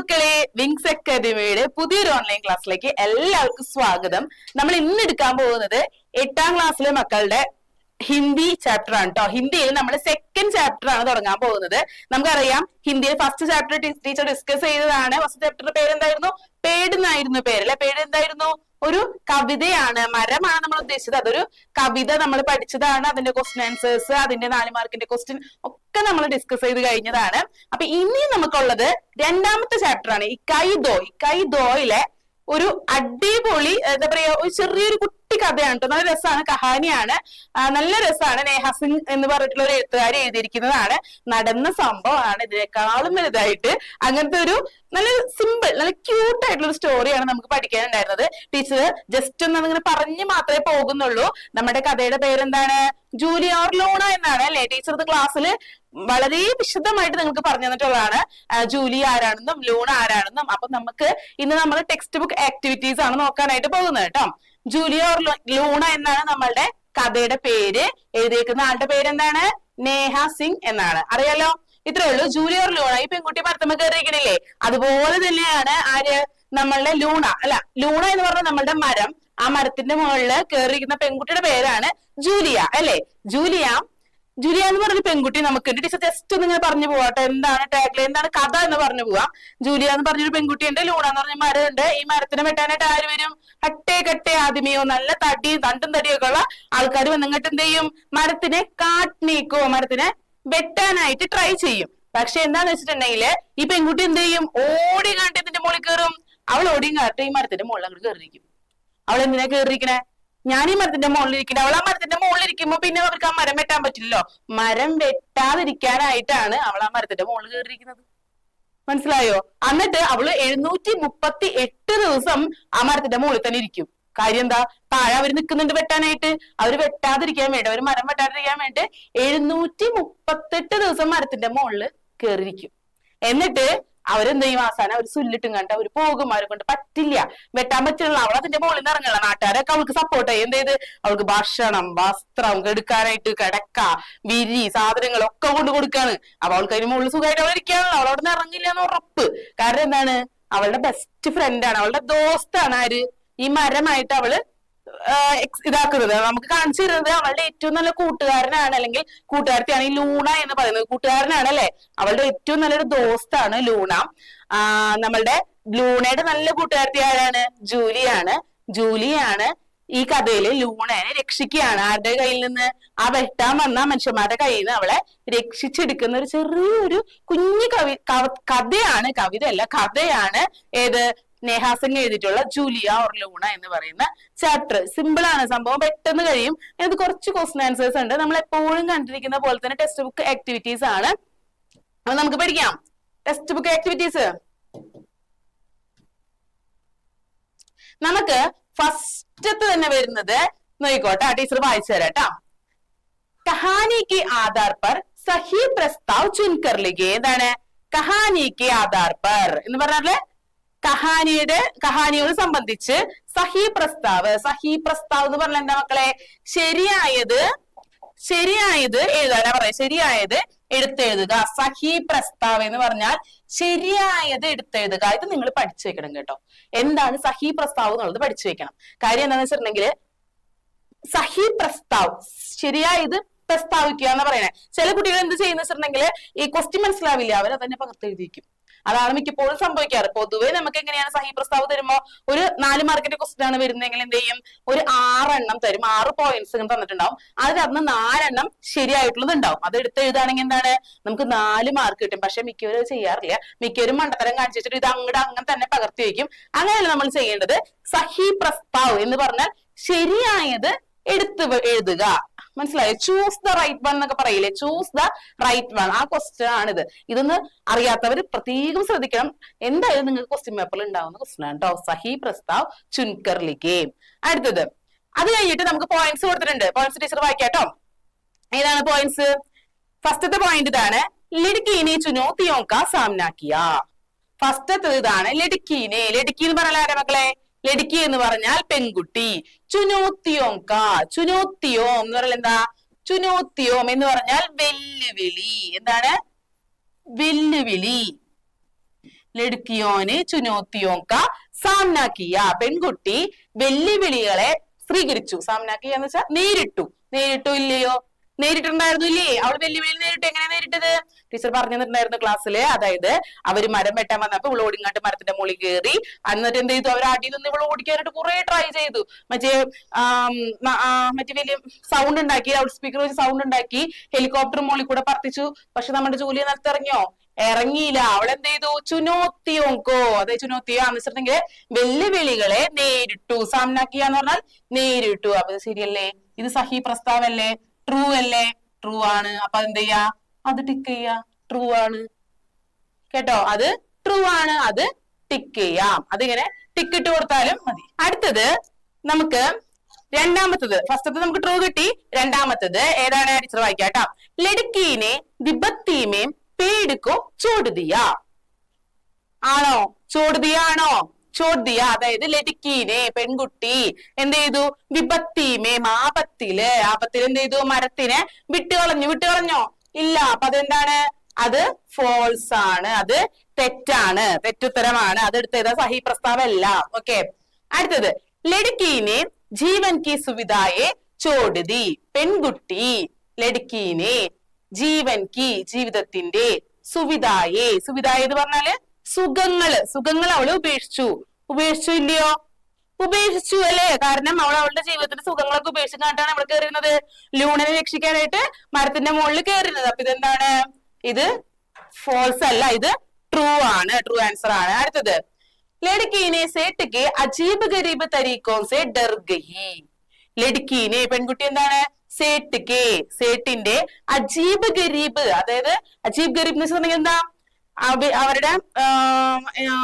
മക്കളെ, വിങ്സ് അക്കാദമിയുടെ പുതിയൊരു ഓൺലൈൻ ക്ലാസ്സിലേക്ക് എല്ലാവർക്കും സ്വാഗതം. നമ്മൾ ഇന്ന് എടുക്കാൻ പോകുന്നത് 8ാം ക്ലാസ്സിലെ മക്കളുടെ ഹിന്ദി ചാപ്റ്റർ ആണ് കേട്ടോ. ഹിന്ദിയിൽ നമ്മൾ സെക്കൻഡ് ചാപ്റ്റർ ആണ് തുടങ്ങാൻ പോകുന്നത്. നമുക്കറിയാം ഹിന്ദിയിൽ ഫസ്റ്റ് ചാപ്റ്റർ ടീച്ചർ ഡിസ്കസ് ചെയ്തതാണ്. ഫസ്റ്റ് ചാപ്റ്ററിന്റെ പേര് എന്തായിരുന്നു? പേട് എന്നായിരുന്നു പേര് അല്ലെ. പേട് എന്തായിരുന്നു? ഒരു കവിതയാണ്, മരമാണ് നമ്മൾ ഉദ്ദേശിച്ചത്. അതൊരു കവിത നമ്മൾ പഠിച്ചതാണ്. അതിന്റെ ക്വസ്റ്റ്യൻ ആൻസേഴ്സ്, അതിന്റെ 4 മാർക്കിന്റെ ക്വസ്റ്റ്യൻ ഒക്കെ നമ്മൾ ഡിസ്കസ് ചെയ്ത് കഴിഞ്ഞതാണ്. അപ്പൊ ഇനി നമുക്കുള്ളത് 2ാമത്തെ ചാപ്റ്റർ ആണ് ഇക്കൈദോയിലെ ഒരു അടിപൊളി എന്താ പറയാ, ഒരു ചെറിയൊരു കുട്ടി കഥയാണ് കേട്ടോ. നല്ല രസമാണ്, കഹാനിയാണ്, നല്ല രസമാണ്. നേഹ സിംഗ് എന്ന് പറഞ്ഞിട്ടുള്ള ഒരു എഴുത്തുകാരി എഴുതിയിരിക്കുന്നതാണ്. നടന്ന സംഭവമാണ്. ഇതിനേക്കാളും വലുതായിട്ട് അങ്ങനത്തെ ഒരു നല്ല സിമ്പിൾ, നല്ല ക്യൂട്ട് ആയിട്ടുള്ള ഒരു സ്റ്റോറിയാണ് നമുക്ക് പഠിക്കാനുണ്ടായിരുന്നത്. ടീച്ചർ ജസ്റ്റ് ഒന്ന് അങ്ങനെ പറഞ്ഞു മാത്രമേ പോകുന്നുള്ളൂ. നമ്മുടെ കഥയുടെ പേരെന്താണ്? ജൂലി ഓർ ലൂണ എന്നാണ് അല്ലെ. ടീച്ചർ ഇത് ക്ലാസ്സിൽ വളരെ വിശദമായിട്ട് നിങ്ങൾക്ക് പറഞ്ഞു തന്നിട്ടുള്ളതാണ് ജൂലി ആരാണെന്നും ലൂണ ആരാണെന്നും. അപ്പൊ നമുക്ക് ഇന്ന് നമ്മൾ ടെക്സ്റ്റ് ബുക്ക് ആക്ടിവിറ്റീസ് ആണ് നോക്കാനായിട്ട് പോകുന്നത് കേട്ടോ. ജൂലി ഓർ ലൂണ എന്നാണ് നമ്മളുടെ കഥയുടെ പേര്. എഴുതിയേക്കുന്ന ആളുടെ പേരെന്താണ്? നേഹ സിംഗ് എന്നാണ്. അറിയാലോ, ഇത്രേ ഉള്ളൂ. Julie or Luna. ഈ പെൺകുട്ടി മരത്തമ്മ കയറിയിരിക്കണില്ലേ, അതുപോലെ തന്നെയാണ് ആര്? നമ്മളുടെ ലൂണ. അല്ല, ലൂണ എന്ന് പറഞ്ഞാൽ നമ്മളുടെ മരം. ആ മരത്തിന്റെ മുകളിൽ കയറിയിരിക്കുന്ന പെൺകുട്ടിയുടെ പേരാണ് ജൂലിയ അല്ലെ. ജൂലിയ എന്ന് പറഞ്ഞൊരു പെൺകുട്ടി നമുക്ക് ടീച്ചർ ജസ്റ്റ് ഒന്ന് ഇങ്ങനെ പറഞ്ഞു പോവാട്ടെ. എന്താണ് ടാഗ്ലൈൻ, എന്താണ് കഥ എന്ന് പറഞ്ഞു പോവാം. ജൂലിയ എന്ന് പറഞ്ഞൊരു പെൺകുട്ടിയുണ്ട്, ലൂണ എന്ന് പറഞ്ഞ മരമുണ്ട്. ഈ മരത്തിനെ വെട്ടാനായിട്ട് ആര് വരും? കട്ടേ ആദ്യമേയോ നല്ല തണ്ടും തടിയൊക്കെ ഉള്ള ആൾക്കാർ വന്നിങ്ങോട്ട് എന്ത് ചെയ്യും? മരത്തിനെ കാട്ടിനീക്കോ, മരത്തിനെ വെട്ടാനായിട്ട് ട്രൈ ചെയ്യും. പക്ഷെ എന്താന്ന് വെച്ചിട്ടുണ്ടെങ്കിൽ ഈ പെൺകുട്ടി എന്ത് ചെയ്യും? ഓടി കാട്ടി ഇതിന്റെ മുകളിൽ കയറും. അവൾ ഓടിയും കാട്ടി ഈ മരത്തിന്റെ മുകളിൽ അങ്ങോട്ട് കയറിയിരിക്കും. അവൾ എന്തിനാ കയറിയിരിക്കണേ? ഞാൻ ഈ മരത്തിന്റെ മുകളിൽ ഇരിക്കണേ. അവൾ ആ മരത്തിന്റെ മുകളിൽ ഇരിക്കുമ്പോ പിന്നെ അവർക്ക് ആ മരം വെട്ടാൻ പറ്റില്ലല്ലോ. മരം വെട്ടാതിരിക്കാനായിട്ടാണ് അവൾ ആ മരത്തിന്റെ മുകളിൽ കയറിയിരിക്കുന്നത്. മനസ്സിലായോ? എന്നിട്ട് അവള് 738 ദിവസം ആ മരത്തിന്റെ മുകളിൽ തന്നെ ഇരിക്കും. കാര്യം എന്താ? താഴെ അവർ നിൽക്കുന്നുണ്ട് വെട്ടാനായിട്ട്. അവര് വെട്ടാതിരിക്കാൻ വേണ്ടി, അവർ മരം വെട്ടാതിരിക്കാൻ വേണ്ടി 738 ദിവസം മരത്തിന്റെ മുകളിൽ കയറിയിരിക്കും. എന്നിട്ട് അവരെന്ത് ചെയ്യും? അവസാനം അവർ സുല്ലിട്ടും കണ്ട് അവർ പോകും. അവരെ കൊണ്ട് പറ്റില്ല, വെട്ടാൻ പറ്റില്ല. അവൾ അതിന്റെ മുകളിൽ നിന്ന് ഇറങ്ങുള്ള. നാട്ടുകാരൊക്കെ അവൾക്ക് സപ്പോർട്ട് ചെയ്യും. എന്ത് ചെയ്ത്? അവൾക്ക് ഭക്ഷണം, വസ്ത്രം, കെടുക്കാനായിട്ട് കിടക്ക, വിരി, സാധനങ്ങളൊക്കെ കൊണ്ട് കൊടുക്കാണ്. അപ്പൊ അവൾക്ക് അതിന് മുകളിൽ സുഖമായിട്ട് അവൾ ഇരിക്കാണല്ലോ. അവൾ അവിടെ നിന്ന് ഇറങ്ങില്ല എന്ന് ഉറപ്പ്. കാരണം എന്താണ്? അവളുടെ ബെസ്റ്റ് ഫ്രണ്ടാണ്, അവളുടെ ദോസ്താണ് ആര്? ഈ മരമായിട്ട് അവള് ഇതാക്കുന്നത്, നമുക്ക് കാണിച്ചു തരുന്നത് അവളുടെ ഏറ്റവും നല്ല കൂട്ടുകാരനാണ്, അല്ലെങ്കിൽ കൂട്ടുകാരത്തിയാണ് ഈ ലൂണ എന്ന് പറയുന്നത്. കൂട്ടുകാരനാണ് അല്ലെ. അവളുടെ ഏറ്റവും നല്ലൊരു ദോസ്താണ് ലൂണ. നമ്മളുടെ ലൂണയുടെ നല്ല കൂട്ടുകാരത്തി ആരാണ്? ജൂലിയാണ് ഈ കഥയില് ലൂണയെ രക്ഷിക്കുകയാണ്. ആരുടെ കയ്യിൽ നിന്ന്? ആ വെട്ടാൻ വന്ന മനുഷ്യന്മാരുടെ കയ്യിൽ നിന്ന് അവളെ രക്ഷിച്ചെടുക്കുന്ന ഒരു ചെറിയൊരു കുഞ്ഞു കഥയാണ്. കവിതയല്ല, കഥയാണ്. ഏത്? നേഹ സിംഗ് എഴുതിയിട്ടുള്ള ജൂലിയ ഓർ ലൂണ എന്ന് പറയുന്ന ചാപ്റ്റർ. സിമ്പിൾ ആണ് സംഭവം, പെട്ടെന്ന് കഴിയും. ഇത് കുറച്ച് ക്വസ്റ്റ്യൻ ആൻസേഴ്സ് ഉണ്ട്. നമ്മൾ എപ്പോഴും കണ്ടിരിക്കുന്ന പോലെ തന്നെ ടെക്സ്റ്റ് ബുക്ക് ആക്ടിവിറ്റീസ് ആണ്. അപ്പൊ നമുക്ക് പഠിക്കാം ടെക്സ്റ്റ് ബുക്ക് ആക്ടിവിറ്റീസ്. നമുക്ക് ഫസ്റ്റത്തെ തന്നെ വരുന്നത് നോക്കിക്കോട്ടെ, ടീച്ചർ വായിച്ചു തരാം കേട്ടോ. കഹാനിക്ക് ആധാർ പർ സഹി പ്രസ്താവ് ചുൻകർ ലിഖിയേ. എന്താണ് കഹാനിക്ക് ആധാർ പർ എന്ന് പറഞ്ഞാല്? കഹാനിയോട് സംബന്ധിച്ച് സഹി പ്രസ്താവ് എന്ന് പറഞ്ഞാൽ എന്താ മക്കളെ? ശരിയായത് എഴുതാനാ പറയാം. ശരിയായത് എടുത്തെഴുതുക. സഹി പ്രസ്താവ് എന്ന് പറഞ്ഞാൽ ശരിയായത് എടുത്തെഴുതുക. ഇത് നിങ്ങൾ പഠിച്ചു വെക്കണം കേട്ടോ. എന്താണ് സഹി പ്രസ്താവ് എന്നുള്ളത് പഠിച്ചു വെക്കണം. കാര്യം എന്താണെന്ന് വെച്ചിട്ടുണ്ടെങ്കിൽ സഹി പ്രസ്താവ്, ശരിയായത് പ്രസ്താവിക്കുക എന്ന് പറയണേ. ചില കുട്ടികൾ എന്ത് ചെയ്യുന്ന വെച്ചിട്ടുണ്ടെങ്കിൽ ഈ ക്വസ്റ്റ്യൻ മനസ്സിലാവില്ല, അവർ അതന്നെ പകർത്തെഴുതിയിരിക്കും. അതാണ് മിക്കപ്പോഴും സംഭവിക്കാറ്. പൊതുവെ നമുക്ക് എങ്ങനെയാണ്? സഹി പ്രസ്താവ് തരുമ്പോ ഒരു 4 മാർക്കിന്റെ ക്വസ്റ്റ്യൻ ആണ് വരുന്നതെങ്കിൽ എന്ത് ചെയ്യും? ഒരു 6 എണ്ണം തരും. 6 പോയിന്റ്സ് തന്നിട്ടുണ്ടാവും. അതിനകത്ത് 4 എണ്ണം ശരിയായിട്ടുള്ളത് ഉണ്ടാവും. അത് എടുത്തെഴുതാണെങ്കിൽ എന്താണ്? നമുക്ക് 4 മാർക്ക് കിട്ടും. പക്ഷെ മിക്കവരും ചെയ്യാറില്ല. മിക്കവരും മണ്ടത്തരം കാണിച്ചു വെച്ചിട്ട് ഇത് അങ്ങനെ തന്നെ പകർത്തി വയ്ക്കും. അങ്ങനെയല്ല നമ്മൾ ചെയ്യേണ്ടത്. സഹി പ്രസ്താവ് എന്ന് പറഞ്ഞാൽ ശരിയായത് എടുത്ത് എഴുതുക. മനസ്സിലായോ? ചൂസ് ദ റൈറ്റ് വൺ എന്നൊക്കെ പറയില്ലേ? Choose the right one. ആ ക്വസ്റ്റ്യൻ ആണിത്. ഇതൊന്ന് അറിയാത്തവർ പ്രത്യേകം ശ്രദ്ധിക്കണം. എന്തായാലും നിങ്ങൾക്ക് ക്വസ്റ്റ്യൻ പേപ്പറിൽ ഉണ്ടാവുന്ന ക്വസ്റ്റ്യൻ ആണ് കേട്ടോ. സഹി പ്രസ്താവ് ചുൻകർ ലിഖിയേ. അടുത്തത്, അത് കഴിഞ്ഞിട്ട് നമുക്ക് പോയിന്റ്സ് കൊടുത്തിട്ടുണ്ട്. പോയിന്റ്സ് ടീച്ചർ വായിക്കാട്ടോ. ഏതാണ് പോയിന്റ്സ്? ഫസ്റ്റത്തെ പോയിന്റ് ഇതാണ്, ലഡ്കീനെ ചുനൗതിയോ കാ സാമന കിയാ. ഫസ്റ്റത്തെ ഇതാണ് ലഡ്കീനെ. ലഡ്കി എന്ന് പറഞ്ഞാൽ ആരാ മക്കളെ? ലഡ്കി എന്ന് പറഞ്ഞാൽ പെൺകുട്ടി. ചുനൗതിയോം എന്ന് പറഞ്ഞാൽ എന്താ? ചുനൗതിയോം എന്ന് പറഞ്ഞാൽ വെല്ലുവിളി. എന്താണ്? വെല്ലുവിളി. ലഡ്കിയോന് ചുനോത്തിയോ കാ സാമ്ന കിയ. പെൺകുട്ടി വെല്ലുവിളികളെ സ്വീകരിച്ചു. സാമ്ന കിയ എന്ന് വെച്ചാൽ നേരിട്ടു. നേരിട്ടു ഇല്ലയോ? നേരിട്ടുണ്ടായിരുന്നു ഇല്ലേ? അവൾ വെല്ലുവിളി നേരിട്ടു. എങ്ങനെ നേരിട്ടത്? ടീച്ചർ പറഞ്ഞു തന്നിട്ടുണ്ടായിരുന്നു ക്ലാസ്സില്. അതായത് അവര് മരം വെട്ടാൻ വന്നപ്പോ ഇവള് ഓടിങ്ങാണ്ട് മരത്തിന്റെ മുകളിൽ കയറി. എന്നിട്ട് എന്ത് ചെയ്തു? അവർ അടിയിൽ നിന്ന് ഇവള് ഓടിക്കാനായിട്ട് കുറെ ട്രൈ ചെയ്തു. മറ്റേ വലിയ സൗണ്ട് ഉണ്ടാക്കി, ലൗഡ് സ്പീക്കർ വെച്ച് സൗണ്ട് ഉണ്ടാക്കി ഹെലികോപ്റ്റർ മുകളിൽ കൂടെ പറത്തിച്ചു. പക്ഷെ നമ്മുടെ ജോലി നിലത്തിറങ്ങിയോ? ഇറങ്ങിയില്ല. അവൾ എന്ത് ചെയ്തു? ചുനോത്തിയോങ്കോ, അതെ ചുനോത്തിയോ എന്ന് വെച്ചിട്ടുണ്ടെങ്കിൽ വെല്ലുവിളികളെ നേരിട്ടു. സാമ്നാക്കിയ എന്ന് പറഞ്ഞാൽ നേരിട്ടു. അപ്പൊ ശരിയല്ലേ? ഇത് സഹി പ്രസ്താവല്ലേ? ട്രൂ അല്ലേ? ട്രൂ ആണ്. അപ്പൊ എന്ത് ചെയ്യാ? അത് ടിക്ക് ചെയ്യാ. ട്രൂ ആണ് കേട്ടോ. അത് ട്രൂ ആണ്. അത് ടിക്ക് ചെയ്യാം. അതിങ്ങനെ ടിക്ക് ഇട്ട് കൊടുത്താലും മതി. അടുത്തത് നമുക്ക് രണ്ടാമത്തത്. ഫസ്റ്റത്തെ നമുക്ക് ട്രൂ കിട്ടി. രണ്ടാമത്തത് ഏതാണ്? ടീച്ചർ വായിക്കാം കേട്ടോ. ലഡ്കീനെ ദിബത്തീമേ പേടിക്കോ ചോടുതിയാ. ആണോ? ചോടുതിയാണോ? ചോദ്യ. അതായത് ലഡ്കീനെ പെൺകുട്ടി എന്ത് ചെയ്തു? വിപത്തീമേ ആപത്തില്. ആപത്തിൽ എന്ത് ചെയ്തു? മരത്തിനെ വിട്ടുകളഞ്ഞു. വിട്ടുകളഞ്ഞോ? ഇല്ല. അപ്പൊ അതെന്താണ്? അത് ഫോൾസ് ആണ്. അത് തെറ്റാണ്. തെറ്റുത്തരമാണ്. അതെടുത്ത് ഏതാ? സഹി പ്രസ്താവല്ല. ഓക്കെ. അടുത്തത് ലഡ്കീനെ ജീവൻ കി സുവിധായെ ചോടുതി. പെൺകുട്ടി ലഡ്കീനെ ജീവൻ കി ജീവിതത്തിന്റെ സുവിധായെ. സുവിധായ എന്ന് പറഞ്ഞാല് സുഖങ്ങള്. സുഖങ്ങൾ അവള് ഉപേക്ഷിച്ചു. ഉപേക്ഷിച്ചു ഇല്ലയോ? ഉപേക്ഷിച്ചു അല്ലേ? കാരണം അവൾ അവളുടെ ജീവിതത്തിന്റെ സുഖങ്ങളൊക്കെ ഉപേക്ഷിച്ചിട്ടാണ് അവൾ കയറുന്നത്. ലൂണനെ രക്ഷിക്കാനായിട്ട് മരത്തിന്റെ മുകളിൽ കയറുന്നത്. അപ്പൊ ഇതെന്താണ്? ഇത് ഫോൾസ് അല്ല. ഇത് ട്രൂ ആണ്. ട്രൂ ആൻസർ ആണ്. അടുത്തത് ലഡ്കീനെ സേട്ട്ക്ക് അജീബ് ഗരീബ് തരീക്കോ സെ ഡർ ഗയി. ലഡ്കീനെ പെൺകുട്ടി എന്താണ്? സേട്ട്ക്ക് സേട്ടിന്റെ അജീബ് ഗരീബ്. അതായത് അജീബ് ഗരീബ് എന്ന് വെച്ചിട്ടുണ്ടെങ്കിൽ എന്താ? അവരുടെ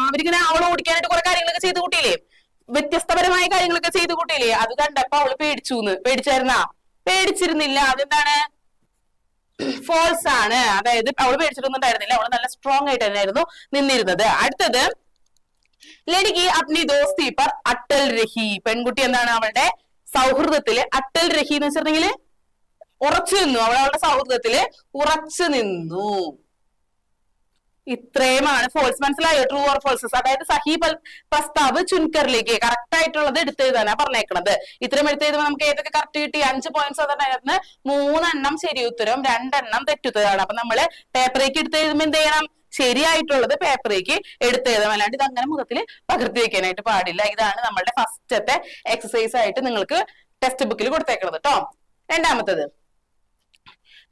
അവരിങ്ങനെ അവളെ ഓടിക്കാനായിട്ട് കുറെ കാര്യങ്ങളൊക്കെ ചെയ്തു കൂട്ടിയില്ലേ? വ്യത്യസ്തപരമായ കാര്യങ്ങളൊക്കെ ചെയ്തു കൂട്ടിയില്ലേ? അത് കണ്ടപ്പോ അവള് പേടിച്ചു. പേടിച്ചായിരുന്നാ? പേടിച്ചിരുന്നില്ല. അതെന്താണ്? ഫോൾസ് ആണ്. അതായത് അവള് പേടിച്ചിട്ടൊന്നുണ്ടായിരുന്നില്ല. അവള് നല്ല സ്ട്രോങ് ആയിട്ട് തന്നെയായിരുന്നു നിന്നിരുന്നത്. അടുത്തത് ലഡ്കി അപ്നി ദോസ്തി പർ അട്ടൽ രഹി. പെൺകുട്ടി എന്താണ്? അവളുടെ സൗഹൃദത്തില് അട്ടൽ രഹി എന്ന് വെച്ചിട്ടുണ്ടെങ്കിൽ ഉറച്ചു നിന്നു. അവളുടെ സൗഹൃദത്തില് ഉറച്ചു നിന്നു. ഇത്രയുമാണ് ഫോൾസ്. മനസ്സിലായോ? True or falses. അതായത് സഹി പ്രസ്താവ് ചുൻകറിലേക്ക് കറക്റ്റ് ആയിട്ടുള്ളത് എടുത്ത് എഴുതാനാ പറഞ്ഞേക്കണത്. ഇത്രയും എടുത്ത് എഴുതുമ്പോൾ നമുക്ക് ഏതൊക്കെ കറക്റ്റ് കിട്ടി? 5 പോയിന്റ്സ്. അതിനകത്ത് 3 ശരി ഉത്തരവും 2 തെറ്റുത്തരമാണ്. അപ്പൊ നമ്മള് പേപ്പറേക്ക് എടുത്ത് എഴുതുമ്പോൾ എന്ത് ചെയ്യണം? ശരിയായിട്ടുള്ളത് പേപ്പറേക്ക് എടുത്ത് എഴുതാം. അല്ലാണ്ട് ഇത് അങ്ങനെ മുഖത്തിൽ പകർത്തി വെക്കാനായിട്ട് പാടില്ല. ഇതാണ് നമ്മളുടെ ഫസ്റ്റത്തെ എക്സസൈസ് ആയിട്ട് നിങ്ങൾക്ക് ടെക്സ്റ്റ് ബുക്കിൽ കൊടുത്തേക്കുന്നത് കേട്ടോ. രണ്ടാമത്തത്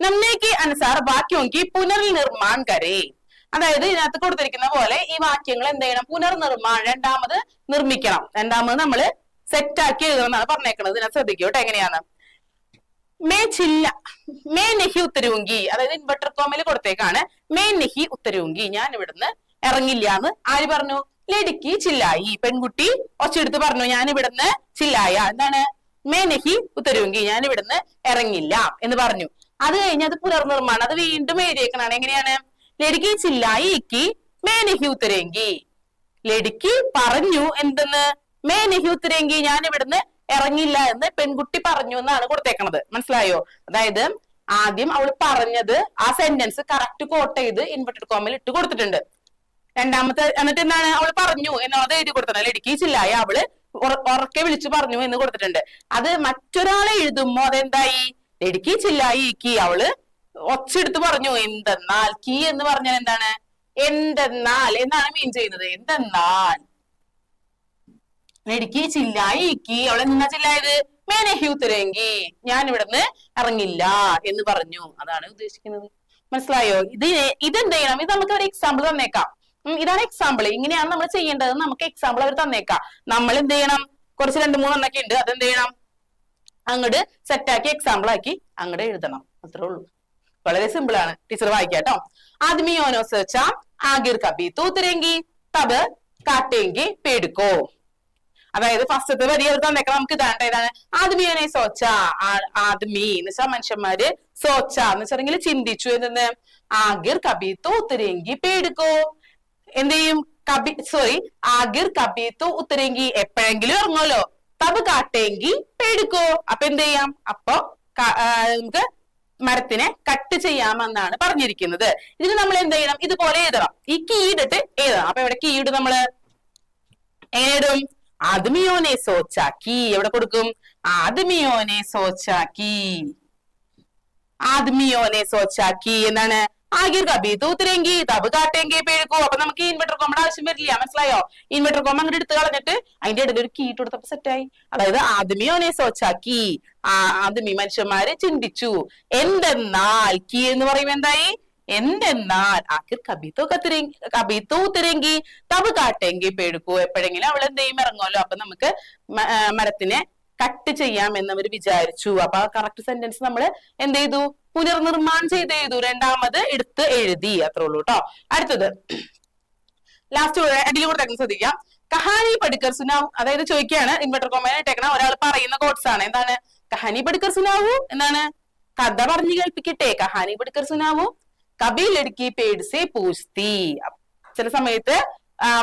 നമ്മേക്ക് അനുസാർ വാക്യോങ്കി പുനർനിർമ്മാൺ കരേ. അതായത് ഇതിനകത്ത് കൊടുത്തിരിക്കുന്ന പോലെ ഈ വാക്യങ്ങൾ എന്ത് ചെയ്യണം? പുനർനിർമ്മാണം, രണ്ടാമത് നിർമ്മിക്കണം. രണ്ടാമത് നമ്മള് സെറ്റാക്കി എഴുതണം എന്നാണ് പറഞ്ഞേക്കുന്നത്. ഇതിനകത്ത് ശ്രദ്ധിക്കൂ കേട്ടോ. എങ്ങനെയാണ്? മേ നെഹി ഉത്തരവുങ്കി. അതായത് ഇൻവെർട്ടർ കോമയിൽ കൊടുത്തേക്കാണ് മേ നെഹി ഉത്തരവുങ്കി. ഞാൻ ഇവിടുന്ന് ഇറങ്ങില്ല എന്ന് ആര് പറഞ്ഞു? ലഡ്കി ചില്ലായി. പെൺകുട്ടി ഒച്ചെടുത്ത് പറഞ്ഞു ഞാൻ ഇവിടുന്ന് ചില്ലായ. എന്താണ്? മേ നെഹി ഉത്തരവുങ്കി. ഞാൻ ഇവിടുന്ന് ഇറങ്ങില്ല എന്ന് പറഞ്ഞു. അത് കഴിഞ്ഞ് അത് പുനർനിർമ്മാണം. അത് വീണ്ടും എഴുതിയേക്കണാണ്. എങ്ങനെയാണ്? ലഡ്കി ചില്ലായി ഇക്കി മേ നെഹി ഉത്തരവുങ്കി. ലഡ്കി പറഞ്ഞു എന്തെന്ന്? മേ നെഹി ഉത്തരവുങ്കി. ഞാൻ ഇവിടുന്ന് ഇറങ്ങില്ല എന്ന് പെൺകുട്ടി പറഞ്ഞു എന്നാണ് കൊടുത്തേക്കണത്. മനസ്സിലായോ? അതായത് ആദ്യം അവൾ പറഞ്ഞത് ആ സെന്റൻസ് കറക്റ്റ് കോട്ട് ചെയ്ത് ഇൻവെർട്ടഡ് കോമയിൽ ഇട്ട് കൊടുത്തിട്ടുണ്ട്. രണ്ടാമത്തെ എന്നിട്ട് എന്താണ്? അവൾ പറഞ്ഞു എന്നുള്ളത് എഴുതി കൊടുത്തിട്ടുണ്ട്. ലഡ്കി ചില്ലായ അവള് ഉറക്കെ വിളിച്ചു പറഞ്ഞു എന്ന് കൊടുത്തിട്ടുണ്ട്. അത് മറ്റൊരാളെ എഴുതുമ്പോ അതെന്തായി? ലഡ്കി ചില്ലായി ഇക്കി. അവള് ഒച്ചെടുത്ത് പറഞ്ഞു. എന്തെന്നാൽ കീ എന്ന് പറഞ്ഞാൽ എന്താണ്? എന്തെന്നാൽ എന്നാണ് മീൻ ചെയ്യുന്നത്. എന്തെന്നാൽ ലഡ്കി ചില്ലായി ഇക്കി. അവൾ എന്നാ ചില്ലായത്? മേ നെഹി ഉത്തരവുങ്കി. ഞാൻ ഇവിടുന്ന് ഇറങ്ങില്ല എന്ന് പറഞ്ഞു. അതാണ് ഉദ്ദേശിക്കുന്നത്. മനസ്സിലായോ? ഇതെന്ത് ചെയ്യണം? ഇത് നമുക്ക് ഒരു എക്സാമ്പിൾ തന്നേക്കാം. ഇതാണ് എക്സാമ്പിൾ. ഇങ്ങനെയാണ് നമ്മൾ ചെയ്യേണ്ടത്. നമുക്ക് എക്സാമ്പിൾ അവർ തന്നേക്കാം. നമ്മൾ എന്ത് ചെയ്യണം? കുറച്ച് 2-3 ഉണ്ട്. അതെന്ത് ചെയ്യണം? അങ്ങോട്ട് സെറ്റാക്കി എക്സാമ്പിൾ ആക്കി അങ്ങോട്ട് എഴുതണം. അത്രേ ഉള്ളൂ. വളരെ സിമ്പിൾ ആണ്. ടീച്ചർ വായിക്കാട്ടോ. ആദ്മിയോനോ സോച്ച ആഗിർ കബി തൂത്തരെങ്കി തബ് കാട്ടെങ്കി പേടിക്കോ. അതായത് ഫസ്റ്റത്തെ വരി തന്നേക്കാം. നമുക്ക് ഇതാണ്ട് ഏതാണ്? ആദ്മിയോനെ സോച്ച. ആദ്മി എന്ന് വെച്ചാൽ മനുഷ്യന്മാര്, സോച്ച എന്ന് വെച്ചിട്ടുണ്ടെങ്കിൽ ചിന്തിച്ചു. എന്തെന്ന്? ആഗിർ കബി തൂത്തരെങ്കി പേടിക്കോ. എന്ത് ചെയ്യും? ആഗിർ കബി തൂ ഉത്തരെങ്കി. എപ്പോഴെങ്കിലും ഇറങ്ങുമല്ലോ. തബ് കാട്ടെങ്കി പേടിക്കോ. അപ്പൊ എന്ത് ചെയ്യാം? അപ്പൊ നമുക്ക് മരത്തിനെ കട്ട് ചെയ്യാമെന്നാണ് പറഞ്ഞിരിക്കുന്നത്. ഇതിന് നമ്മൾ എന്ത് ചെയ്യണം? ഇതുപോലെ എഴുതണം. ഈ കീ ഇട്ടിട്ട് എഴുതണം. അപ്പൊ ഇവിടെ കീ ഇടും നമ്മള് എങ്ങനെ ഇടും? ആദ്മിയോനെ സോച്ചാക്കി. എവിടെ കൊടുക്കും? ആദ്മിയോനെ സോച്ചാക്കി. ആദ്മിയോനെ സോച്ചാക്കി എന്താണ്? ആഗിർ കബി തൂത്തിരെങ്കി തബ് കാട്ടെങ്കി പേഴുക്കോ. അപ്പൊ നമുക്ക് ഇൻവെർട്ടർ കോമയുടെ ആവശ്യം വരില്ല. മനസ്സിലായോ? ഇൻവെർട്ടർ കോമ അങ്ങോട്ട് എടുത്ത് കളഞ്ഞിട്ട് അതിന്റെ ഇടയിൽ ഒരു കീ ഇട്ട് കൊടുത്തപ്പോ സെറ്റായി. അതായത് ആദ്മിയോനെ സോച്ചാക്കി, ആദ്മി മനുഷ്യന്മാര് ചിന്തിച്ചു. എന്തെന്നാൽ കീ എന്ന് പറയുമ്പോ എന്തായി? എന്തെന്നാൽ ആഖിർ കബി തൂത്തിരെങ്കി തബ് കാട്ടെങ്കി പേഴുക്കോ. എപ്പോഴെങ്കിലും അവൾ എന്ത് ചെയ്യും? ഇറങ്ങുമല്ലോ. അപ്പൊ നമുക്ക് മരത്തിനെ കട്ട് ചെയ്യാം എന്നവർ വിചാരിച്ചു. അപ്പൊ ആ കറക്റ്റ് സെന്റൻസ് നമ്മൾ എന്ത് ചെയ്തു? പുനർനിർമ്മാണം ചെയ്ത് എഴുതു. രണ്ടാമത് എടുത്ത് എഴുതി. അത്രേ ഉള്ളൂ കേട്ടോ. അടുത്തത് ലാസ്റ്റ് അടിയിൽ കൊടുത്തേക്കുന്നത് ശ്രദ്ധിക്കാം. കഹാനി പഠിക്കർ സുനാവു. അതായത് ചോദിക്കുകയാണ്, ഇൻവെർട്ടർ കോമയിൽ ഇട്ടേക്കണ ഒരാൾ പറയുന്ന കോട്ട്സ് ആണ്. എന്താണ്? കഹാനി പഠിക്കർ സുനാവു. എന്താണ്? കഥ പറഞ്ഞു കേൾപ്പിക്കട്ടെ. കഹാനി പഠിക്കർ സുനാവു. കബി ലടുക്കി പേടിസേ പൂസ്തി. ചില സമയത്ത്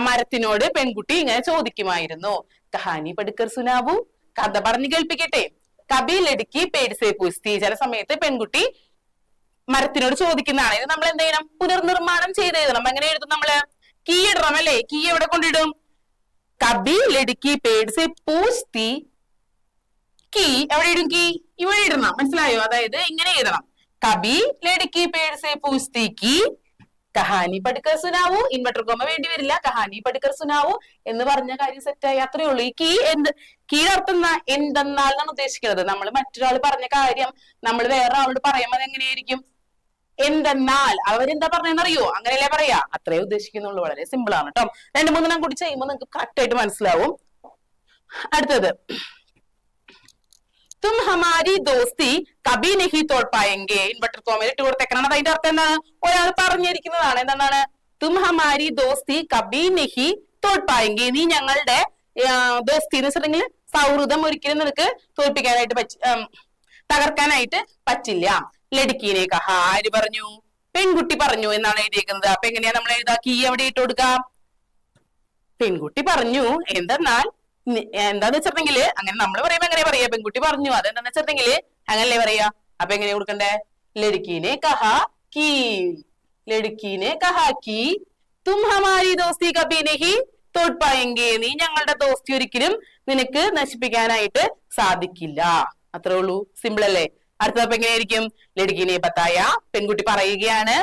മരത്തിനോട് പെൺകുട്ടി ഇങ്ങനെ ചോദിക്കുമായിരുന്നു, കഹാനി പഠിക്കർ സുനാവു, കഥ പറഞ്ഞു കേൾപ്പിക്കട്ടെ. കബി ലടുക്കി പേടിസേ പൂസ്തി. ചില സമയത്ത് പെൺകുട്ടി മരത്തിനോട് ചോദിക്കുന്നതാണ്. ഇത് നമ്മൾ എന്ത് ചെയ്യണം? പുനർനിർമ്മാണം ചെയ്ത് എഴുതണം. എങ്ങനെ എഴുതും? നമ്മള് കീ ഇടണം അല്ലേ? കീ എവിടെ കൊണ്ടിടും? കബി ലടുക്കി പേടിസേ പൂസ്തി. കീ എവിടെ ഇടും? കീ ഇവിടെ ഇടണം. മനസ്സിലായോ? അതായത് ഇങ്ങനെ എഴുതണം. കബി ലടുക്കി പേടിസേ പൂസ്തി കി കഹാനി പഠിക്കർ സുനാവു. ഇൻവെർട്ടർ കോമ വേണ്ടി വരില്ല. കഹാനി പഠിക്കർ സുനാവു എന്ന് പറഞ്ഞ കാര്യം സെറ്റായി. അത്രേ ഉള്ളൂ. ഈ കീ കീയുടെ അർത്ഥം എന്തെന്നാൽ എന്നാണ് ഉദ്ദേശിക്കുന്നത്. നമ്മൾ മറ്റൊരാൾ പറഞ്ഞ കാര്യം നമ്മൾ വേറെ ആളോട് പറയുമ്പോൾ എങ്ങനെയായിരിക്കും? എന്തെന്നാൽ. അവരെന്താ പറഞ്ഞെന്നറിയോ? അങ്ങനെയല്ലേ പറയാ. അത്രേ ഉദ്ദേശിക്കുന്നുള്ളൂ. വളരെ സിമ്പിൾ ആണ് കേട്ടോ. 2-3 കൂടി ചെയ്യുമ്പോൾ നിങ്ങൾക്ക് കറക്റ്റ് ആയിട്ട് മനസ്സിലാവും. അടുത്തത്, തും ഹമാരി ദോസ്തി കബി നഹി തോട് പായെങ്കെ. ഇൻവെർട്ടർ കോമയിൽ ഇട്ട് കൊടുത്തേക്കണം. അതിന്റെ അർത്ഥം എന്താണ്? ഒരാൾ പറഞ്ഞിരിക്കുന്നതാണ്. എന്താണ്? തും ഹമാരി ദോസ്തി കബി നഹി തോട് പായെങ്കെ. നീ ഞങ്ങളുടെ ദോസ്തി എന്ന് വെച്ചിട്ടുണ്ടെങ്കിൽ സൗഹൃദം ഒരിക്കലും നിനക്ക് തോൽപ്പിക്കാനായിട്ട് തകർക്കാനായിട്ട് പറ്റില്ല. ലടുക്കീനെ കഹ. ആര് പറഞ്ഞു? പെൺകുട്ടി പറഞ്ഞു എന്നാണ് എഴുതിയിരിക്കുന്നത്. അപ്പൊ എങ്ങനെയാ നമ്മൾ എഴുതാ? കീ എവിടെ ഇട്ട് കൊടുക്കാം? പെൺകുട്ടി പറഞ്ഞു. എന്തെന്നാൽ എന്താന്ന് വെച്ചിട്ടുണ്ടെങ്കിൽ അങ്ങനെ നമ്മൾ പറയുമ്പോ എങ്ങനെ പറയാ? പെൺകുട്ടി പറഞ്ഞു. അതെന്താന്ന് വെച്ചിട്ടുണ്ടെങ്കിൽ അങ്ങനല്ലേ പറയാ. അപ്പൊ എങ്ങനെയാ കൊടുക്കണ്ടേ? ലടുക്കീനെ കഹ കീ. ലടുക്കീനെ കഹ കീ തും ഹമാരി ദോസ്തി കബി നഹി തോട് പായെങ്കെ. നീ ഞങ്ങളുടെ ദോസ്തി ഒരിക്കലും നിനക്ക് നശിപ്പിക്കാനായിട്ട് സാധിക്കില്ല. അത്രേ ഉള്ളൂ. സിമ്പിൾ അല്ലേ? അടുത്തപ്പോ എങ്ങനെയായിരിക്കും? ലടുക്കീനെ ബത്തായ. പെൺകുട്ടി പറയുകയാണ്.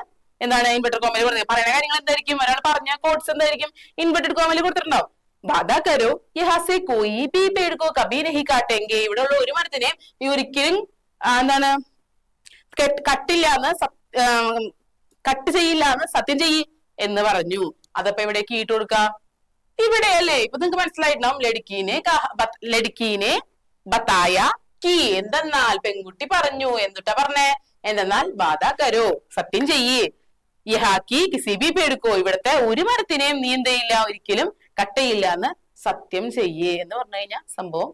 എന്താണ്? ഇൻവെർട്ടർ കോമയിൽ പറഞ്ഞത്. പറയുന്ന കാര്യങ്ങൾ എന്തായിരിക്കും? ഒരാൾ പറഞ്ഞ കോട്ട്സ് എന്തായിരിക്കും? ഇൻവെർട്ടഡ് കോമയിൽ കൊടുത്തിട്ടുണ്ടാവും. വാദാ കരോ യഹാസെ കോയി ബി പേട് കോ കബി നഹി കാട്ടെങ്കെ. ഇവിടെ ഉള്ള ഒരു മരത്തിനെ നീ ഒരിക്കലും എന്താണ് കട്ട് ചെയ്യില്ല എന്ന് സത്യം ചെയ്യ് എന്ന് പറഞ്ഞു. അതപ്പോ ഇവിടെ കീട്ട് കൊടുക്കാം. ഇവിടെ അല്ലേ? ഇപ്പൊ നിങ്ങക്ക് മനസ്സിലായിട്ടുണ്ടാവും. ലടുക്കീനെ ബത്തായ കീ. എന്തെന്നാൽ പെൺകുട്ടി പറഞ്ഞു. എന്നിട്ടാ പറഞ്ഞേ? എന്തെന്നാൽ വാദാ കരോ, സത്യം ചെയ്യേ. യഹാക്കി കിസി ബി പേടുക്കോ. ഇവിടുത്തെ ഒരു മരത്തിനെയും നീ എന്ത് ചെയ്യില്ല? ഒരിക്കലും കട്ടയില്ല എന്ന് സത്യം ചെയ്യേ എന്ന് പറഞ്ഞു കഴിഞ്ഞാൽ സംഭവം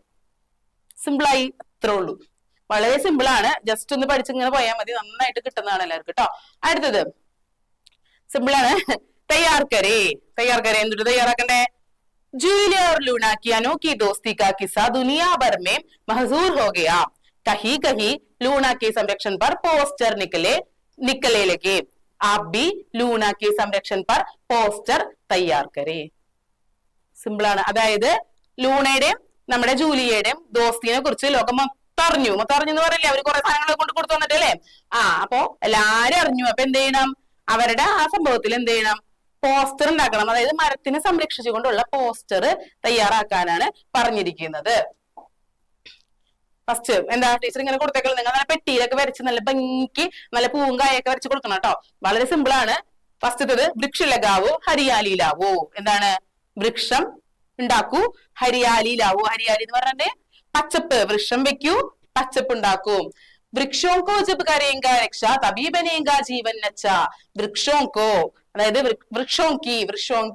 സിമ്പിളായി. അത്രേ ഉള്ളൂ. വളരെ സിമ്പിൾ ആണ്. ജസ്റ്റ് ഒന്ന് പഠിച്ചിങ്ങനെ പോയാൽ മതി. നന്നായിട്ട് കിട്ടുന്നതാണ് എല്ലാവർക്കും കേട്ടോ. അടുത്തത് സിമ്പിൾ ആണ്. തയ്യാർക്കരേ. തയ്യാർക്കരേ എന്നിട്ട് തയ്യാറാക്കണ്ടേ? जूलिया और लूना की अनोखी दोस्ती का किस्सा दुनिया भर में मशहूर हो गया. कहीं कहीं लूना के संरक्षण पर पोस्टर निकले लगे. आप भी लूना के संरक्षण पर पोस्टर तैयार करें. സിമ്പിൾ ആണ്. അതായത് ലൂണയുടെയും നമ്മുടെ ജൂലിയയുടെയും ദോസ്തിനെ കുറിച്ച് ലോകം മൊത്തം അറിഞ്ഞു. മൊത്തം അറിഞ്ഞു എന്ന് പറയില്ലേ? അവര് കുറെ സാധനങ്ങൾ കൊണ്ട് കൊടുത്തു വന്നിട്ടല്ലേ? അപ്പൊ എല്ലാരും അറിഞ്ഞു. അപ്പൊ എന്ത് ചെയ്യണം? അവരുടെ ആ സംഭവത്തിൽ എന്ത് ചെയ്യണം? പോസ്റ്റർ ഉണ്ടാക്കണം. അതായത് മരത്തിനെ സംരക്ഷിച്ചുകൊണ്ടുള്ള പോസ്റ്റർ തയ്യാറാക്കാനാണ് പറഞ്ഞിരിക്കുന്നത്. ഫസ്റ്റ് എന്താ ടീച്ചർ ഇങ്ങനെ കൊടുത്തേക്കല്ലോ? നിങ്ങൾ നല്ല പെട്ടിയിലൊക്കെ വരച്ച് നല്ല ഭംഗിക്ക് നല്ല പൂവും കായൊക്കെ വരച്ച് കൊടുക്കണം കേട്ടോ. വളരെ സിമ്പിൾ ആണ്. ഫസ്റ്റത്തത് വൃക്ഷ ലഗാവോ ഹരിയാലി ലാവോ. എന്താണ്? വൃക്ഷം ഉണ്ടാക്കൂ, ഹരിയാലി ലാവോ. ഹരിയാലി എന്ന് പറഞ്ഞേ പച്ചപ്പ്. വൃക്ഷം വെക്കൂ, പച്ചപ്പ് ഉണ്ടാക്കൂ. വൃക്ഷോं को जब करेगा रक्षा तभी बनेगा जीवन अच्छा. വൃക്ഷോं को അതായത് വൃക്ഷോं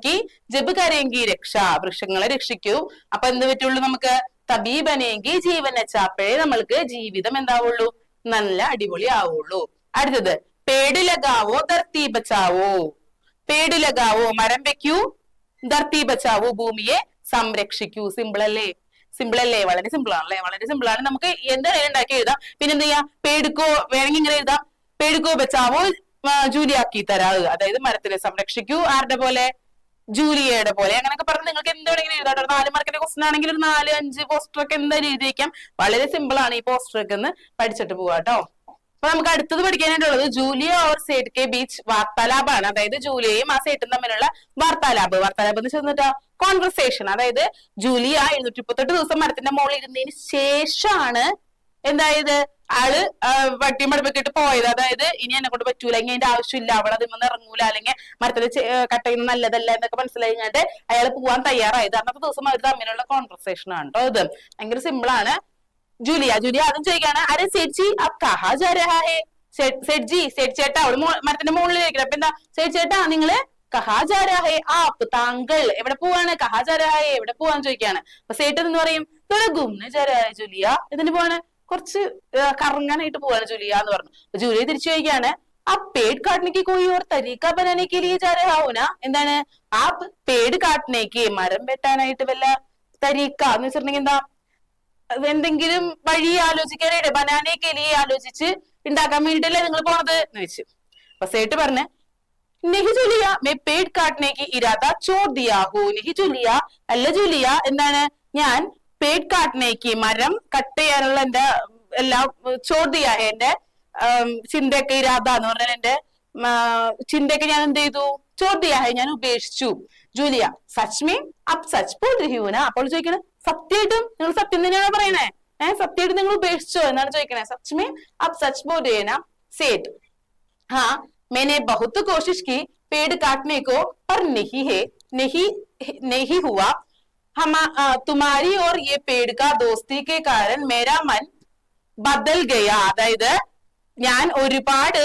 की ജബ് കരേങ്കി രക്ഷ. വൃക്ഷങ്ങളെ രക്ഷിക്കൂ. അപ്പൊ എന്ത് പറ്റുള്ളൂ നമുക്ക്? തബീ ബനേങ്കി ജീവൻ അച്ച. അപ്പോഴേ നമ്മൾക്ക് ജീവിതം എന്താവുള്ളൂ? നല്ല അടിപൊളി ആവുള്ളൂ. അടുത്തത് പേട് ലഗാവോ ധർത്തി ബച്ചാവോ. പേട് ലഗാവോ മരം വെക്കൂ, ധർത്തി ബച്ചാവോ ഭൂമിയെ സംരക്ഷിക്കൂ. സിമ്പിൾ അല്ലേ? സിമ്പിൾ അല്ലേ? വളരെ സിമ്പിൾ ആണല്ലേ? വളരെ സിമ്പിൾ ആണ്. നമുക്ക് എന്തായാലും ഉണ്ടാക്കി എഴുതാം. പിന്നെ എന്ത് ചെയ്യാം? പേടുക്കോ വേണമെങ്കിൽ ഇങ്ങനെ എഴുതാം, പേടുക്കോ ബച്ചാവോ ജൂലിയാക്കി തരാവ്. അതായത് മരത്തിനെ സംരക്ഷിക്കൂ ആരുടെ പോലെ? ജൂലിയയുടെ പോലെ. അങ്ങനെയൊക്കെ പറഞ്ഞ് നിങ്ങൾക്ക് എന്ത് വേണമെങ്കിലും എഴുതാം. 4 മാർക്കിന്റെ ക്വസ്റ്റൻ ആണെങ്കിൽ ഒരു 4-5 പോസ്റ്റർ ഒക്കെ എന്തായാലും എഴുതി വയ്ക്കാം. വളരെ സിമ്പിൾ ആണ്. ഈ പോസ്റ്റർ ഒക്കെ ഒന്ന് പഠിച്ചിട്ട് പോവാ കേട്ടോ. അപ്പൊ നമുക്ക് അടുത്തത് പഠിക്കാനായിട്ടുള്ളത് ജൂലിയ ഓർ സേഠ് കെ ബീച്ച് വാർത്താലാപാണ്. അതായത് ജൂലിയയും ആ സേഠും തമ്മിലുള്ള വാർത്താലാപ്. വാർത്താലാപ് എന്ന് വെച്ചാൽ കോൺവെർസേഷൻ. അതായത് ജൂലിയ 738 ദിവസം മരത്തിന്റെ മുകളിൽ ഇരുന്നതിന് ശേഷമാണ് എന്തായത് ആള് വട്ടിമടുപ്പിട്ട് പോയത്. അതായത് ഇനി എന്നെ കൊണ്ട് പറ്റൂല, ഇനി അതിന്റെ ആവശ്യമില്ല, അവൾ അതിൽ നിന്ന് ഇറങ്ങൂല, അല്ലെങ്കിൽ മരത്തിൽ കട്ട് ചെയ്യുന്നത് നല്ലതല്ല എന്നൊക്കെ മനസ്സിലായി കഴിഞ്ഞിട്ട് അയാൾ പോവാൻ തയ്യാറായത്. അന്നത്തെ ദിവസം അവർ തമ്മിലുള്ള കോൺവെർസേഷൻ ആണ് കേട്ടോ. ഇത് ഭയങ്കര സിമ്പിൾ ആണ്. ജൂലിയ ആദ്യം ചോദിക്കാണ്, അരെ സെഡ്ജി അബ് കഹാ ജാ രഹാ ഹേ? സെഡ്ജി, സെഡ് ചേട്ടാ, അവള് മരത്തിന്റെ മുകളിൽ ചോദിക്കണം. അപ്പൊ എന്താ? സെഡ് ചേട്ടാ നിങ്ങള് കഹാ ജാ രഹാ ഹേ? ആപ്പ് താങ്കൾ എവിടെ പോവാണ്? കഹാ ജാ രഹാ ഹേ, എവിടെ പോവാന്ന് ചോദിക്കാണ്. അപ്പൊ സേട്ട് എന്ന് പറയും, ഗുംനെ ജാ രഹാ ഹേ ജൂലിയ, ഇതിന് പോവാണ്, കുറച്ച് കറങ്ങാനായിട്ട് പോവാണ് ജൂലിയ എന്ന് പറഞ്ഞു. അപ്പൊ ജൂലിയ തിരിച്ചു ചോദിക്കാണ്, ആ പേട് കാട്ടനേക്ക് കോയി ഓർ തരീക്ക ബനാനേക്ക് ലിയെ ജാ രഹാ ഹോ നാ? എന്താണ്? ആ പേട് കാട്ടനേക്ക്, മരം വെട്ടാനായിട്ട് വല്ല തരീക്ക എന്ന് വെച്ചിട്ടുണ്ടെങ്കിൽ എന്താ? എന്തെങ്കിലും വഴി ആലോചിക്കാനായിട്ട്, ബനാനേക്ക് എലിയെ ആലോചിച്ച് ഉണ്ടാക്കാൻ വേണ്ടിട്ടല്ലേ നിങ്ങൾ പോണത് എന്ന് വെച്ചു. അപ്പൊ സേട്ട് പറഞ്ഞ്, നെഹി Julia may Ped കാട്ടനേക്ക് ഇരാദ Chor Diya who. നെഹി Julia, അല്ല ജൂലിയ, എന്താണ്? ഞാൻ പേട് കാട്ടനേക്ക്, മരം കട്ട് ചെയ്യാനുള്ള എന്റെ എല്ലാം ചോർ ദിയാ ഹേ, എന്റെ ചിന്തയൊക്കെ ഇരാദ എന്ന് പറഞ്ഞാൽ എന്റെ ചിന്തയൊക്കെ ഞാൻ എന്ത് ചെയ്തു? ചോർ ദിയാ ഹേ, ഞാൻ ഉപേക്ഷിച്ചു. Julia സച്മേ Ab such ball രഹി who നാ? അപ്പോൾ ചോദിക്കണേ, സത്യമായിട്ടും നിങ്ങൾ സത്യം തന്നെയാണ് പറയണേ? സത്യമായിട്ട് നിങ്ങൾ ഉപേക്ഷിച്ചോ എന്നാണ് ചോദിക്കണേ. സച്മേ അബ് സച്ച് ബോൾ രഹി നാ? സേठ हाँ मैंने बहुत कोशिश की पेड़ काटने को पर नहीं हुआ. हम तुम्हारी और ये पेड़ का दोस्ती के कारण मेरा मन बदल गया. അതായത് ഞാൻ ഒരുപാട്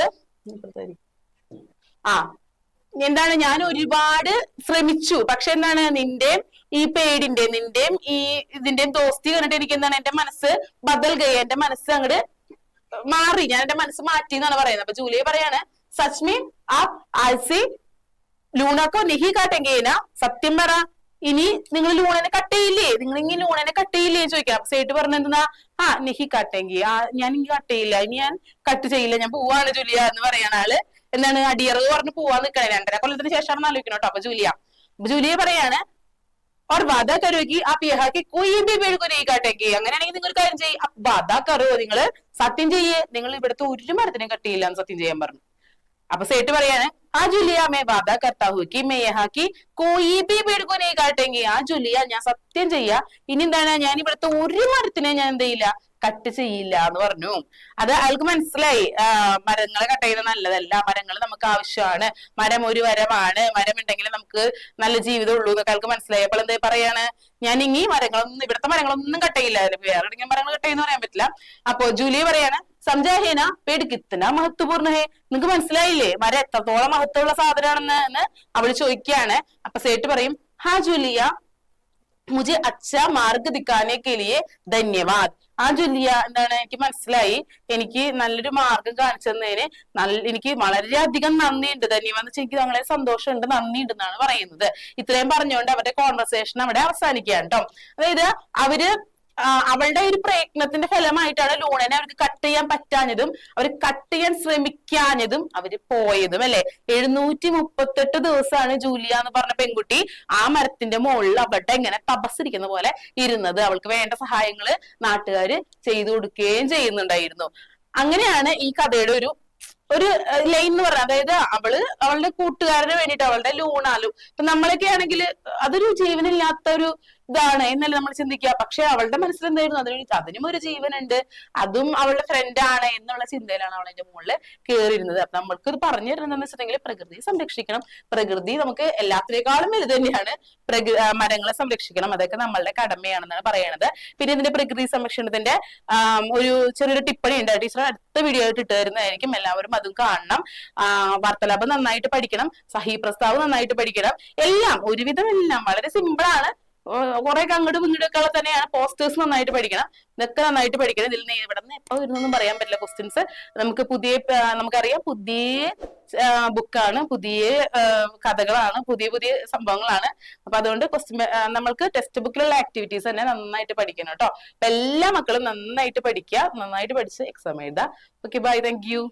എന്താണ്, ഞാൻ ഒരുപാട് ശ്രമിച്ചു, പക്ഷെ എന്താണ്, നിന്റെയും ഈ പേടിന്റെ, നിന്റെയും ഈ ഇതിന്റെയും ദോസ്തി കണ്ടിട്ട് എനിക്ക് എന്താണ്, എന്റെ മനസ്സ് ബദൽ ഗയ, എന്റെ മനസ്സ് അങ്ങോട്ട് മാറി, ഞാൻ എന്റെ മനസ്സ് മാറ്റി എന്നാണ് പറയുന്നത്. അപ്പൊ ജൂലിയ പറയാണ്, സച്മേ ആപ് ആൽസി ലൂണക്കോ നെഹി കാട്ടെങ്കേന? സത്യം പറ, ഇനി നിങ്ങൾ ലൂണനെ കട്ട് ചെയ്യില്ലേ? നിങ്ങൾ ഇനി ലൂണനെ കട്ട് ചെയ്യില്ലേ ചോദിക്കാം. സേട്ട് പറഞ്ഞെന്താ? നെഹി കാട്ടെങ്കി, ഞാൻ ഇനി കട്ട് ചെയ്യില്ല, ഇനി ഞാൻ കട്ട് ചെയ്യില്ല, ഞാൻ പോവാണ് ജൂലിയ എന്ന് പറയണ ആള് എന്താണ്, അടിയറവ് പറഞ്ഞ് പോവാൻ നിൽക്കണേ. 2.5 കൊല്ലത്തിന് ശേഷമാണ് ആലോചിക്കണം കേട്ടോ. അപ്പൊ ജൂലിയ പറയാണ്, और वादा करो कि आप यहाँ के कोई भी पेड़ को नहीं काटेंगे. അങ്ങനെയാണെങ്കിൽ നിങ്ങൾ കാര്യം ചെയ്യ്, വാദാ കറോ, നിങ്ങൾ സത്യം ചെയ്യേ, നിങ്ങൾ ഇവിടുത്തെ ഒരു മരത്തിനും കട്ട് ചെയ്യില്ല എന്ന് സത്യം ചെയ്യാൻ പറഞ്ഞു. അപ്പൊ സേട്ട് പറയാണ്, ആ Julia may വാദാ കർത്താ who Ki may യഹാ കി കോയി ഭി പേड़ को नहीं काटेंगे. ആ ജൂലിയ, ഞാൻ സത്യം ചെയ്യാ, ഇനി എന്താണ്, ഞാൻ ഇവിടുത്തെ ഒരു മരത്തിനെ ഞാൻ എന്ത് ചെയ്യില്ല, കട്ട് ചെയ്യില്ല എന്ന് പറഞ്ഞു. അത് അയാൾക്ക് മനസ്സിലായി, മരങ്ങളെ കട്ട് ചെയ്യുന്നത് നല്ലതല്ല, മരങ്ങൾ നമുക്ക് ആവശ്യമാണ്, മരം ഒരു വരമാണ്, മരം ഉണ്ടെങ്കിൽ നമുക്ക് നല്ല ജീവിതം ഉള്ളൂ എന്നൊക്കെ അയാൾക്ക് മനസ്സിലായി. അപ്പോൾ എന്താ പറയാണ്, ഞാൻ ഇനി ഇവിടുത്തെ മരങ്ങളൊന്നും കട്ട് ചെയ്യില്ല, വേറെ എവിടെയെങ്കിലും മരങ്ങൾ കട്ട് ചെയ്യുന്ന പറയാൻ പറ്റില്ല. അപ്പൊ ജൂലിയ പറയാണ്, സംജാഹേന പേട് കിത്തന മഹത്വപൂർണ്ണ ഹേ? നിങ്ങക്ക് മനസ്സിലായില്ലേ മരം എത്രത്തോളം മഹത്വമുള്ള സാധനമാണെന്ന് അവള് ചോദിക്കുകയാണ്. അപ്പൊ സേട്ട് പറയും, ഹാ ജൂലിയ മുझे अच्छा മാർഗ് ദിക്കാനെ കെ ലിയെ ധന്യവാദ്. ആ ജൂലിയ, എന്താണ്, എനിക്ക് മനസ്സിലായി, എനിക്ക് നല്ലൊരു മാർഗം കാണിച്ചു തന്നതിന് എനിക്ക് വളരെയധികം നന്ദിയുണ്ട്, ധന്യവാദ് വെച്ചാൽ എനിക്ക് വളരെ സന്തോഷമുണ്ട്, നന്ദിയുണ്ട് എന്നാണ് പറയുന്നത്. ഇത്രയും പറഞ്ഞുകൊണ്ട് അവരുടെ കോൺവെർസേഷൻ അവിടെ അവസാനിക്കുകയാണ് കേട്ടോ. അതായത് അവര് അവളുടെ ഒരു പ്രയത്നത്തിന്റെ ഫലമായിട്ടാണ് ലൂണനെ അവർക്ക് കട്ട് ചെയ്യാൻ പറ്റാഞ്ഞതും അവർ കട്ട് ചെയ്യാൻ ശ്രമിക്കാഞ്ഞതും അവര് പോയതും അല്ലെ. 738 ദിവസമാണ് ജൂലിയ എന്ന് പറഞ്ഞ പെൺകുട്ടി ആ മരത്തിന്റെ മുകളിൽ അവിടെ ഇങ്ങനെ തപസ്സിരിക്കുന്ന പോലെ ഇരുന്നത്. അവൾക്ക് വേണ്ട സഹായങ്ങള് നാട്ടുകാര് ചെയ്തു കൊടുക്കുകയും ചെയ്യുന്നുണ്ടായിരുന്നു. അങ്ങനെയാണ് ഈ കഥയുടെ ഒരു ലൈൻ എന്ന് പറഞ്ഞത്. അതായത് അവളുടെ കൂട്ടുകാരന് വേണ്ടിയിട്ട്, അവളുടെ ലൂണാലും ഇപ്പൊ നമ്മളൊക്കെ ആണെങ്കിൽ അതൊരു ജീവനില്ലാത്ത ഒരു ഇതാണ് എന്നല്ല നമ്മൾ ചിന്തിക്കുക. പക്ഷെ അവളുടെ മനസ്സിൽ എന്തായിരുന്നു, അതിനും ഒരു ജീവനുണ്ട്, അതും അവളുടെ ഫ്രണ്ട് ആണ് എന്നുള്ള ചിന്തയിലാണ് അവൾ അതിന്റെ മുകളിൽ കയറിയിരുന്നത്. അപ്പൊ നമ്മൾക്ക് ഇത് പറഞ്ഞു തരുന്നതെന്ന് വെച്ചിട്ടുണ്ടെങ്കിൽ പ്രകൃതിയെ സംരക്ഷിക്കണം. പ്രകൃതി നമുക്ക് എല്ലാത്തിനേക്കാളും വലുത് തന്നെയാണ്. മരങ്ങളെ സംരക്ഷിക്കണം, അതൊക്കെ നമ്മളുടെ കടമയാണെന്നാണ് പറയണത്. പിന്നെ ഇതിന്റെ പ്രകൃതി സംരക്ഷണത്തിന്റെ ഒരു ചെറിയൊരു ടിപ്പണി ഉണ്ട്, ടീച്ചർ അടുത്ത വീഡിയോ ആയിട്ട് ഇട്ട് തരുന്നതായിരിക്കും. എല്ലാവരും അതും കാണണം. വാർത്താലാപം നന്നായിട്ട് പഠിക്കണം, സഹി പ്രസ്താവ് നന്നായിട്ട് പഠിക്കണം. എല്ലാം ഒരുവിധം എല്ലാം വളരെ സിമ്പിൾ ആണ്. കുറെ അങ്ങോട്ടും ഇങ്ങോട്ടൊക്കെ തന്നെയാണ്. പോസ്റ്റേഴ്സ് നന്നായിട്ട് പഠിക്കണം, ഇതൊക്കെ നന്നായിട്ട് പഠിക്കണം. ഇതിൽ നിന്ന് ഇവിടെ നിന്ന് എപ്പോ വരുന്നൊന്നും പറയാൻ പറ്റില്ല ക്വസ്റ്റ്യൻസ്. നമുക്കറിയാം പുതിയ ബുക്കാണ്, പുതിയ കഥകളാണ്, പുതിയ പുതിയ സംഭവങ്ങളാണ്. അപ്പൊ അതുകൊണ്ട് നമ്മൾക്ക് ടെക്സ്റ്റ് ബുക്കിലുള്ള ആക്ടിവിറ്റീസ് തന്നെ നന്നായിട്ട് പഠിക്കണം കേട്ടോ. അപ്പൊ എല്ലാ മക്കളും നന്നായിട്ട് പഠിക്കുക, നന്നായിട്ട് പഠിച്ച് എക്സാം എഴുതുക. Okay, bye, thank U.